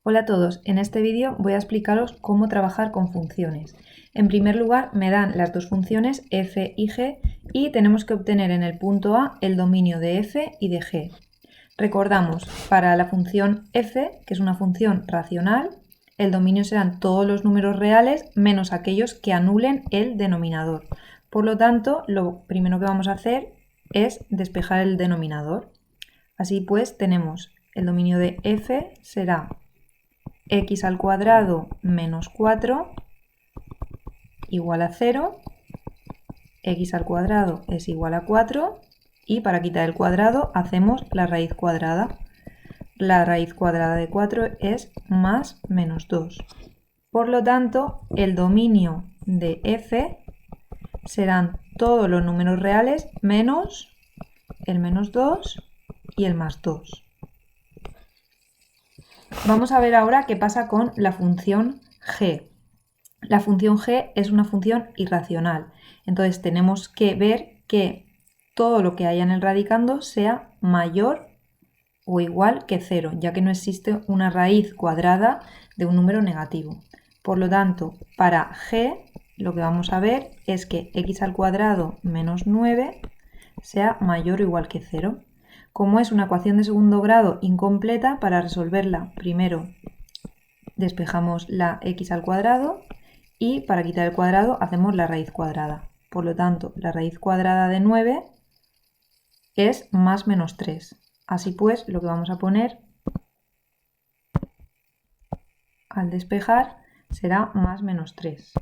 Hola a todos, en este vídeo voy a explicaros cómo trabajar con funciones. En primer lugar me dan las dos funciones f y g y tenemos que obtener en el punto A el dominio de f y de g. Recordamos, para la función f, que es una función racional, el dominio serán todos los números reales menos aquellos que anulen el denominador. Por lo tanto, lo primero que vamos a hacer es despejar el denominador. Así pues, tenemos el dominio de f será x al cuadrado menos 4 igual a 0, x al cuadrado es igual a 4 y para quitar el cuadrado hacemos la raíz cuadrada. La raíz cuadrada de 4 es más menos 2. Por lo tanto, el dominio de f serán todos los números reales menos el menos 2 y el más 2. Vamos a ver ahora qué pasa con la función g. La función g es una función irracional, entonces tenemos que ver que todo lo que haya en el radicando sea mayor o igual que 0, ya que no existe una raíz cuadrada de un número negativo. Por lo tanto, para g lo que vamos a ver es que x al cuadrado menos 9 sea mayor o igual que 0. Como es una ecuación de segundo grado incompleta, para resolverla primero despejamos la x al cuadrado y para quitar el cuadrado hacemos la raíz cuadrada. Por lo tanto, la raíz cuadrada de 9 es más menos 3. Así pues, lo que vamos a poner al despejar será más menos 3.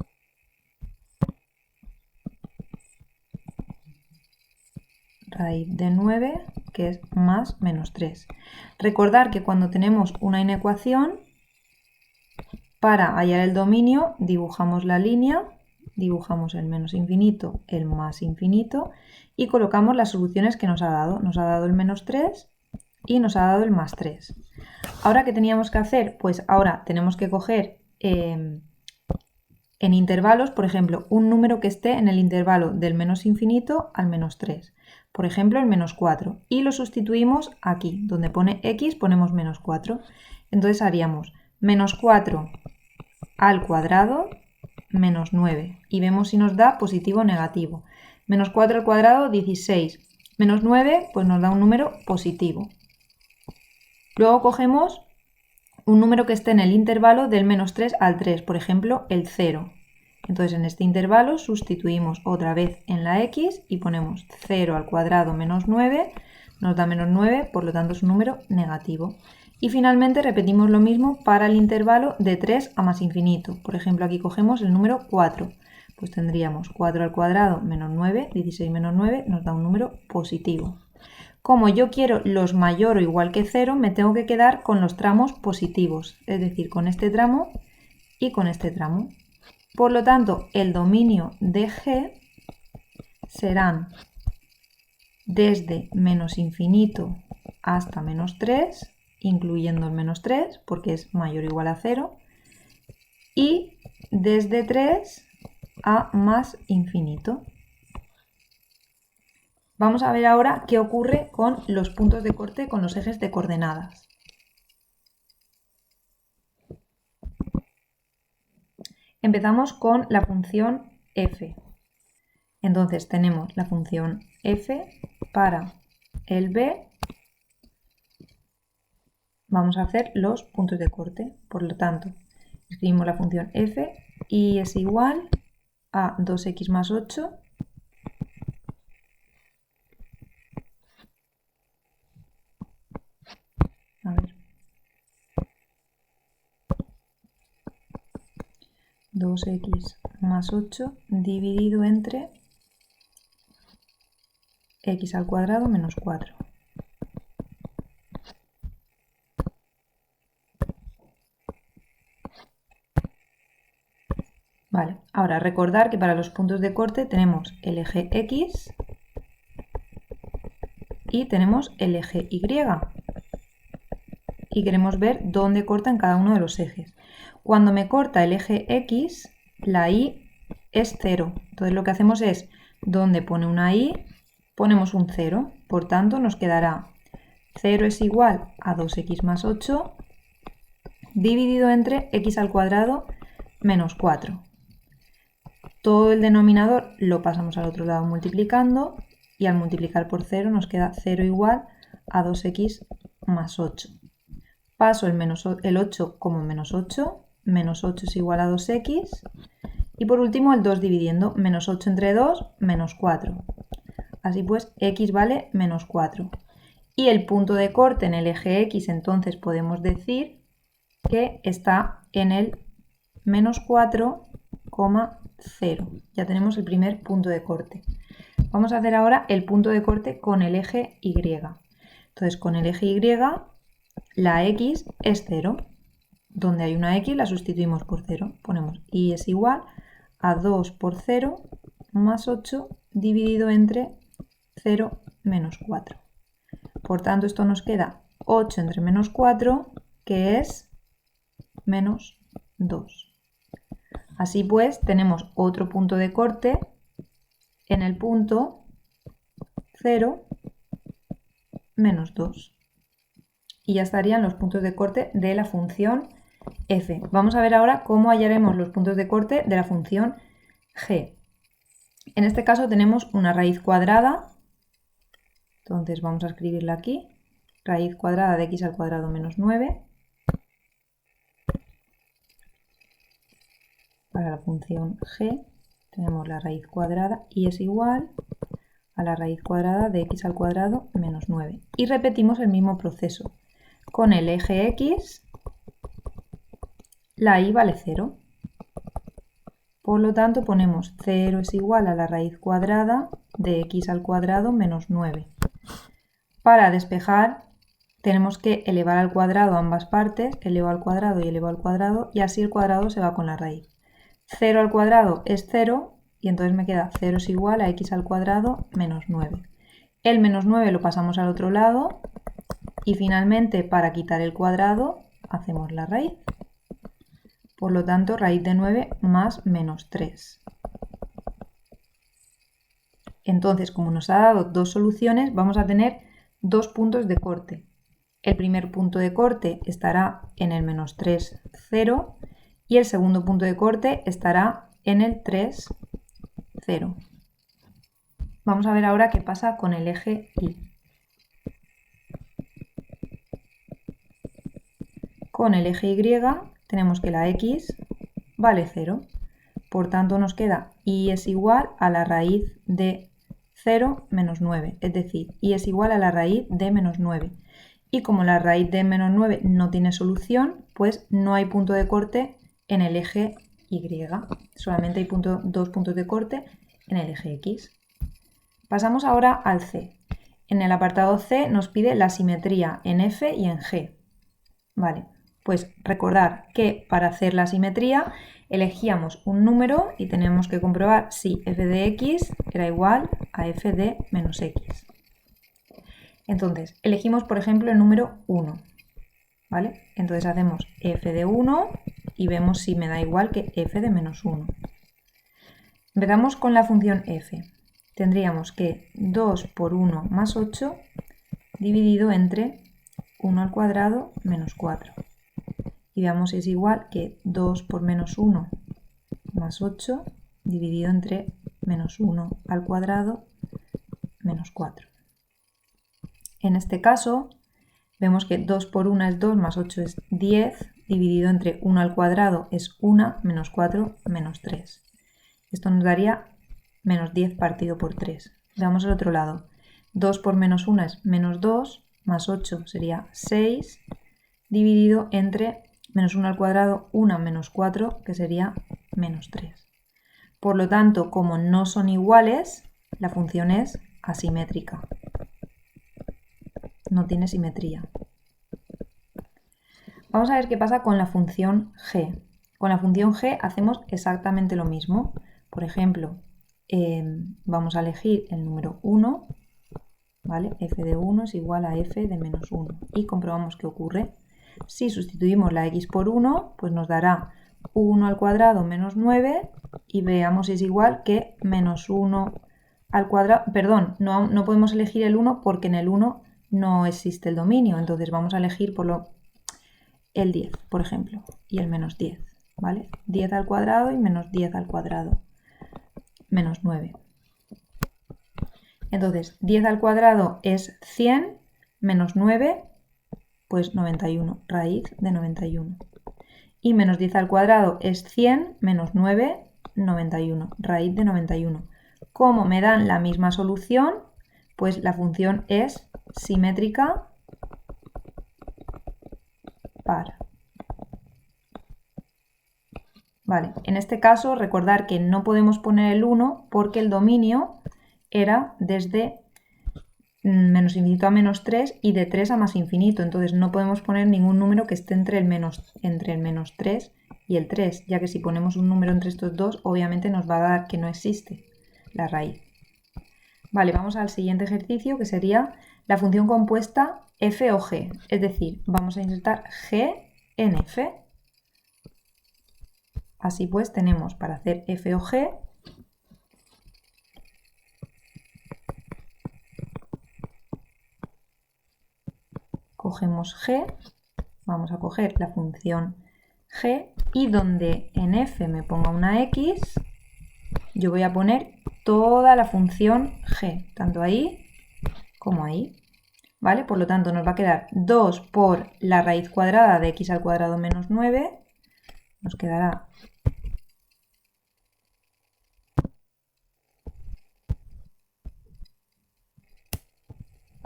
Raíz de 9, que es más menos 3. Recordar que cuando tenemos una inecuación, para hallar el dominio dibujamos la línea, dibujamos el menos infinito, el más infinito y colocamos las soluciones que nos ha dado. Nos ha dado el menos 3 y nos ha dado el más 3. Ahora, ¿qué teníamos que hacer? Pues ahora tenemos que coger en intervalos, por ejemplo, un número que esté en el intervalo del menos infinito al menos 3. Por ejemplo, el menos 4. Y lo sustituimos aquí, donde pone x ponemos menos 4. Entonces haríamos menos 4 al cuadrado menos 9. Y vemos si nos da positivo o negativo. Menos 4 al cuadrado, 16. Menos 9, pues nos da un número positivo. Luego cogemos un número que esté en el intervalo del menos 3 al 3, por ejemplo, el 0. Entonces en este intervalo sustituimos otra vez en la x y ponemos 0 al cuadrado menos 9, nos da menos 9, por lo tanto es un número negativo. Y finalmente repetimos lo mismo para el intervalo de 3 a más infinito. Por ejemplo, aquí cogemos el número 4. Pues tendríamos 4 al cuadrado menos 9, 16 menos 9 nos da un número positivo. Como yo quiero los mayor o igual que 0, me tengo que quedar con los tramos positivos, es decir, con este tramo y con este tramo. Por lo tanto, el dominio de g serán desde menos infinito hasta menos 3, incluyendo el menos 3, porque es mayor o igual a 0, y desde 3 a más infinito. Vamos a ver ahora qué ocurre con los puntos de corte con los ejes de coordenadas. Empezamos con la función f. Entonces tenemos la función f para el b. Vamos a hacer los puntos de corte. Por lo tanto, escribimos la función f y es igual a 2x más 8 2x más 8 dividido entre x al cuadrado menos 4. Vale, ahora recordar que para los puntos de corte tenemos el eje x y tenemos el eje y. Y queremos ver dónde corta en cada uno de los ejes. Cuando me corta el eje x, la y es 0. Entonces lo que hacemos es, donde pone una y, ponemos un 0. Por tanto, nos quedará 0 es igual a 2x más 8 dividido entre x al cuadrado menos 4. Todo el denominador lo pasamos al otro lado multiplicando y al multiplicar por 0 nos queda 0 igual a 2x más 8. Paso el 8 como menos 8 es igual a 2x. Y por último el 2 dividiendo, menos 8 entre 2, menos 4. Así pues, x vale menos 4. Y el punto de corte en el eje x, entonces podemos decir que está en el menos 4,0. Ya tenemos el primer punto de corte. Vamos a hacer ahora el punto de corte con el eje y. Entonces, con el eje y, la x es 0. Donde hay una x la sustituimos por 0. Ponemos y es igual a 2 por 0 más 8 dividido entre 0 menos 4. Por tanto, esto nos queda 8 entre menos 4, que es menos 2. Así pues, tenemos otro punto de corte en el punto 0, menos 2. Y ya estarían los puntos de corte de la función f. Vamos a ver ahora cómo hallaremos los puntos de corte de la función g. En este caso tenemos una raíz cuadrada, entonces vamos a escribirla aquí, raíz cuadrada de x al cuadrado menos 9, para la función g tenemos la raíz cuadrada y es igual a la raíz cuadrada de x al cuadrado menos 9. Y repetimos el mismo proceso. Con el eje x, la y vale 0. Por lo tanto, ponemos 0 es igual a la raíz cuadrada de x al cuadrado menos 9. Para despejar, tenemos que elevar al cuadrado ambas partes, elevo al cuadrado y elevo al cuadrado, y así el cuadrado se va con la raíz. 0 al cuadrado es 0, y entonces me queda 0 es igual a x al cuadrado menos 9. El menos 9 lo pasamos al otro lado, y finalmente, para quitar el cuadrado, hacemos la raíz. Por lo tanto, raíz de 9 más menos 3. Entonces, como nos ha dado dos soluciones, vamos a tener dos puntos de corte. El primer punto de corte estará en el menos 3, 0, y el segundo punto de corte estará en el 3, 0. Vamos a ver ahora qué pasa con el eje y. Con el eje y tenemos que la x vale 0. Por tanto, nos queda y es igual a la raíz de 0 menos 9. Es decir, y es igual a la raíz de menos 9. Y como la raíz de menos 9 no tiene solución, pues no hay punto de corte en el eje y. Solamente hay dos puntos de corte en el eje x. Pasamos ahora al c. En el apartado c nos pide la simetría en f y en g. Vale. Pues recordar que para hacer la simetría elegíamos un número y tenemos que comprobar si f de x era igual a f de menos x. Entonces, elegimos por ejemplo el número 1. ¿Vale? Entonces hacemos f de 1 y vemos si me da igual que f de menos 1. Empezamos con la función f. Tendríamos que 2 por 1 más 8 dividido entre 1 al cuadrado menos 4. Y veamos si es igual que 2 por menos 1 más 8 dividido entre menos 1 al cuadrado menos 4. En este caso, vemos que 2 por 1 es 2 más 8 es 10, dividido entre 1 al cuadrado es 1 menos 4 menos 3. Esto nos daría menos 10 partido por 3. Veamos el otro lado. 2 por menos 1 es menos 2, más 8 sería 6, dividido entre menos 1 al cuadrado, 1 menos 4, que sería menos 3. Por lo tanto, como no son iguales, la función es asimétrica. No tiene simetría. Vamos a ver qué pasa con la función g. Con la función g hacemos exactamente lo mismo. Por ejemplo, vamos a elegir el número 1, ¿vale? F de 1 es igual a f de menos 1. Y comprobamos qué ocurre. Si sustituimos la x por 1, pues nos dará 1 al cuadrado menos 9 y veamos si es igual que menos 1 al cuadrado. Perdón, no podemos elegir el 1 porque en el 1 no existe el dominio, entonces vamos a elegir el 10, por ejemplo, y el menos 10, ¿vale? 10 al cuadrado y menos 10 al cuadrado, menos 9. Entonces, 10 al cuadrado es 100, menos 9, pues 91, raíz de 91. Y menos 10 al cuadrado es 100, menos 9, 91, raíz de 91. Como me dan la misma solución, pues la función es simétrica par. Vale, en este caso recordar que no podemos poner el 1 porque el dominio era desde menos infinito a menos 3 y de 3 a más infinito. Entonces no podemos poner ningún número que esté entre el menos 3 y el 3, ya que si ponemos un número entre estos dos, obviamente nos va a dar que no existe la raíz. Vale, vamos al siguiente ejercicio, que sería la función compuesta f o g. Es decir, vamos a insertar g en f. Así pues, tenemos para hacer f o g cogemos g, vamos a coger la función g y donde en f me ponga una x, yo voy a poner toda la función g, tanto ahí como ahí, ¿vale? Por lo tanto, nos va a quedar 2 por la raíz cuadrada de x al cuadrado menos 9, nos quedará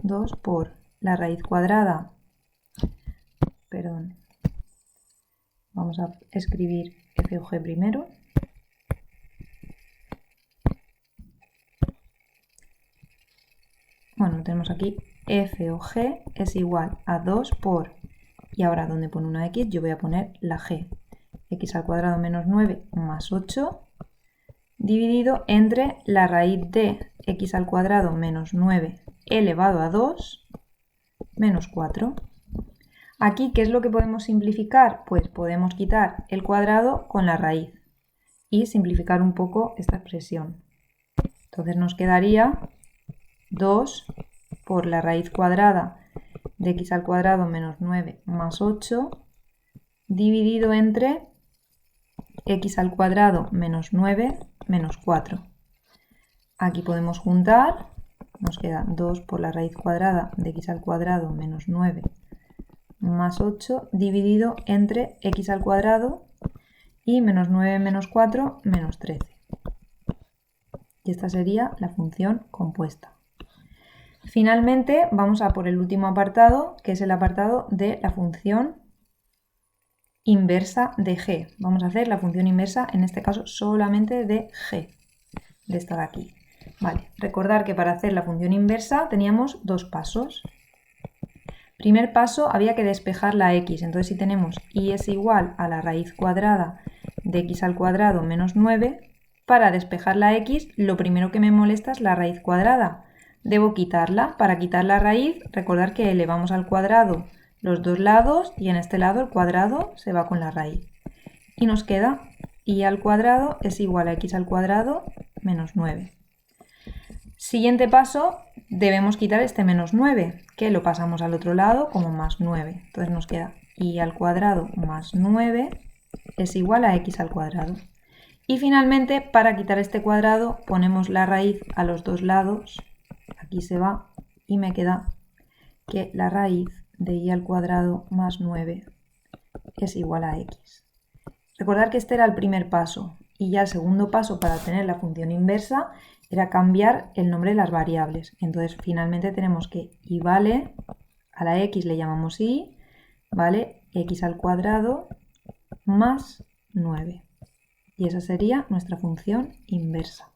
2 por la raíz cuadrada, perdón, vamos a escribir f o g primero, bueno, tenemos aquí f o g es igual a 2 por, y ahora donde pone una x yo voy a poner la g, x al cuadrado menos 9 más 8, dividido entre la raíz de x al cuadrado menos 9 elevado a 2 menos 4. Aquí, ¿qué es lo que podemos simplificar? Pues podemos quitar el cuadrado con la raíz y simplificar un poco esta expresión. Entonces nos quedaría 2 por la raíz cuadrada de x al cuadrado menos 9 más 8 dividido entre x al cuadrado menos 9 menos 4. Aquí podemos juntar, nos queda 2 por la raíz cuadrada de x al cuadrado menos 9 más 8 dividido entre x al cuadrado y menos 9 menos 4 menos 13. Y esta sería la función compuesta. Finalmente vamos a por el último apartado, que es el apartado de la función inversa de g. Vamos a hacer la función inversa, en este caso solamente de g, de esta de aquí. Vale, recordar que para hacer la función inversa teníamos dos pasos. Primer paso, había que despejar la x, entonces si tenemos y es igual a la raíz cuadrada de x al cuadrado menos 9, para despejar la x, lo primero que me molesta es la raíz cuadrada. Debo quitarla. Para quitar la raíz, recordar que elevamos al cuadrado los dos lados y en este lado el cuadrado se va con la raíz. Y nos queda y al cuadrado es igual a x al cuadrado menos 9. Siguiente paso, debemos quitar este menos 9, que lo pasamos al otro lado como más 9. Entonces nos queda y al cuadrado más 9 es igual a x al cuadrado. Y finalmente, para quitar este cuadrado, ponemos la raíz a los dos lados. Aquí se va y me queda que la raíz de y al cuadrado más 9 es igual a x. Recordar que este era el primer paso y ya el segundo paso para obtener la función inversa era cambiar el nombre de las variables. Entonces finalmente tenemos que y vale, a la x le llamamos y, vale x al cuadrado más 9. Y esa sería nuestra función inversa.